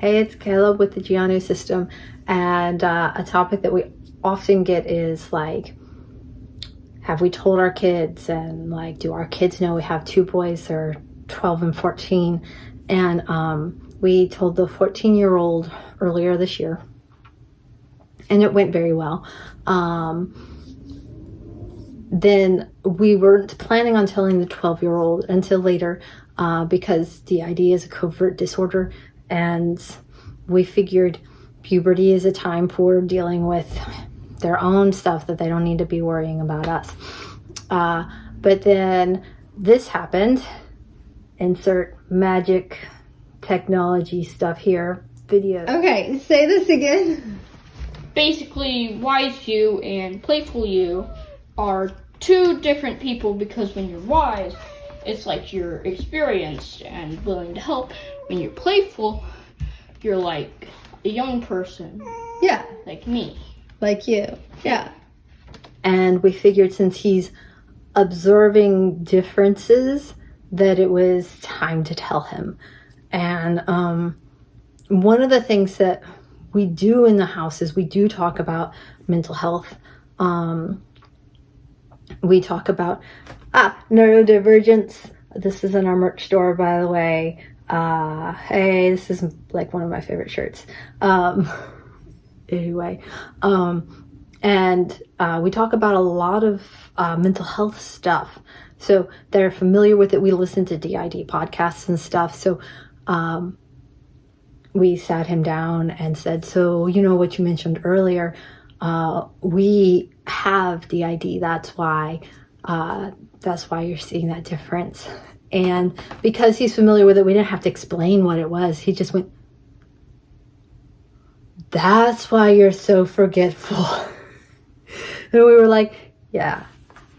Hey, it's Caleb with the D.D.N.O system. And a topic that we often get is like, have we told our kids? And like, do our kids know we have two boys? They're 12 and 14. And we told the 14-year-old earlier this year. And it went very well. Then we weren't planning on telling the 12-year-old until later because D.I.D is a covert disorder, and we figured puberty is a time for dealing with their own stuff that they don't need to be worrying about us. But then this happened. Insert magic technology stuff here. Video. Okay, say this again. Basically, wise you and playful you are two different people, because when you're wise, it's like you're experienced and willing to help. When you're playful, you're like a young person. Yeah. Like me. Like you. Yeah. And we figured since he's observing differences that it was time to tell him. And one of the things that we do in the house is we do talk about mental health. We talk about neurodivergence. This is in our merch store, by the way. Hey, this is like one of my favorite shirts. Anyway, and we talk about a lot of mental health stuff. So they're familiar with it. We listen to D.I.D podcasts and stuff. So we sat him down and said, so you know what you mentioned earlier, we have D.I.D. That's why you're seeing that difference. And because he's familiar with it, we didn't have to explain what it was. He just went, that's why you're so forgetful. And we were like, yeah,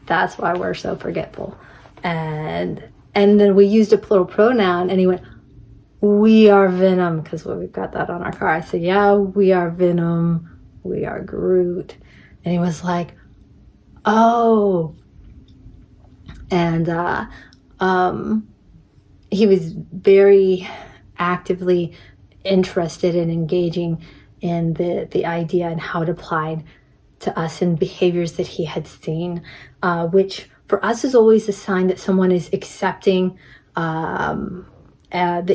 that's why we're so forgetful. And then we used a plural pronoun, and he went, we are Venom, because we've got that on our car. I said, yeah, we are Venom. We are Groot. And he was like, oh. And he was very actively interested in engaging in the idea and how it applied to us and behaviors that he had seen, which for us is always a sign that someone is accepting the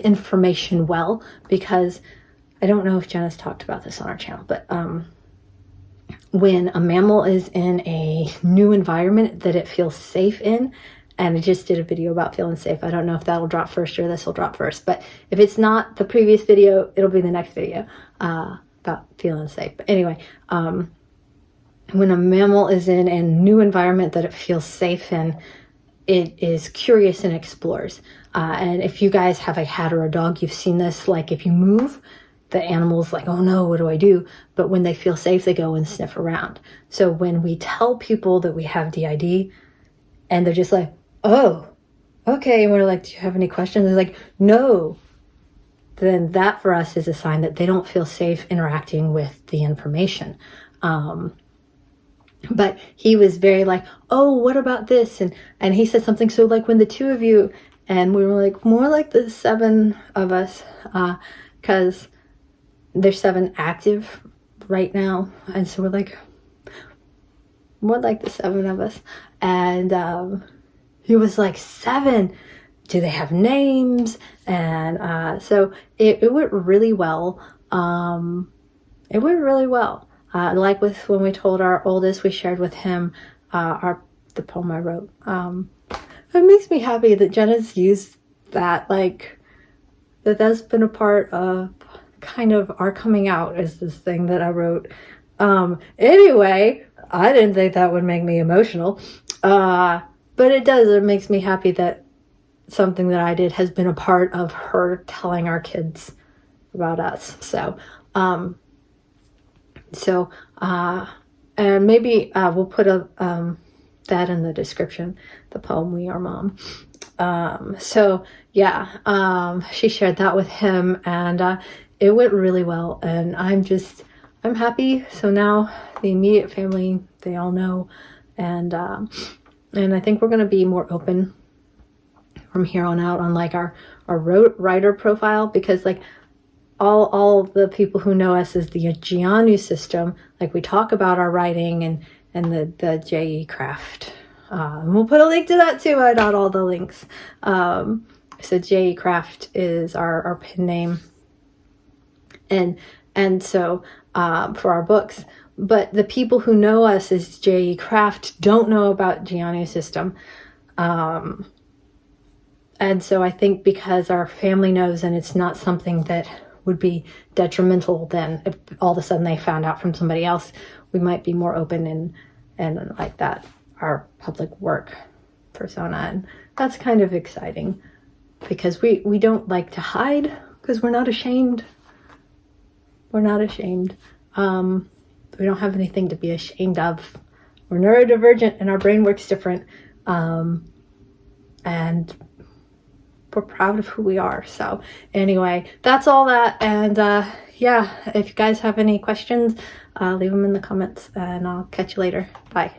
information well, because I don't know if Jenna's talked about this on our channel, but when a mammal is in a new environment that it feels safe in, and I just did a video about feeling safe. I don't know if that'll drop first or this will drop first, but if it's not the previous video, it'll be the next video about feeling safe. But anyway, when a mammal is in a new environment that it feels safe in, it is curious and explores. And if you guys have a cat or a dog, you've seen this. Like if you move, the animal's like, oh no, what do I do? But when they feel safe, they go and sniff around. So when we tell people that we have D.I.D. and they're just like, oh, okay. And we're like, do you have any questions? They're like, no. Then that for us is a sign that they don't feel safe interacting with the information. But he was very like, oh, what about this? And he said something. So like when the two of you, and we were like, more like the 7 of us, because there's 7 active right now. And so we're like, more like the 7 of us. And he was like, 7? Do they have names? And so it went really well. It went really well. Like with when we told our oldest, we shared with him the poem I wrote. It makes me happy that Jenna's used that, like that's been a part of kind of our coming out, is this thing that I wrote. Anyway, I didn't think that would make me emotional, but it does. It makes me happy that something that I did has been a part of her telling our kids about us. So and maybe we'll put that in the description, the poem We Are Mom. So yeah, she shared that with him, and it went really well, and I'm happy. So now the immediate family, they all know, and I think we're going to be more open from here on out on like our writer profile, because like all the people who know us as the D.I.D system, like we talk about our writing and the J.E. craft. And we'll put a link to that too. I got all the links. So J.E. craft is our pen name. And so for our books, but the people who know us as J.E. Craft don't know about D.I.D system. And so I think because our family knows, and it's not something that would be detrimental then if all of a sudden they found out from somebody else, we might be more open and like that, our public work persona. And that's kind of exciting because we don't like to hide because we're not ashamed. We're not ashamed. We don't have anything to be ashamed of. We're neurodivergent and our brain works different. And we're proud of who we are. So anyway, that's all that. And yeah, if you guys have any questions, leave them in the comments and I'll catch you later. Bye.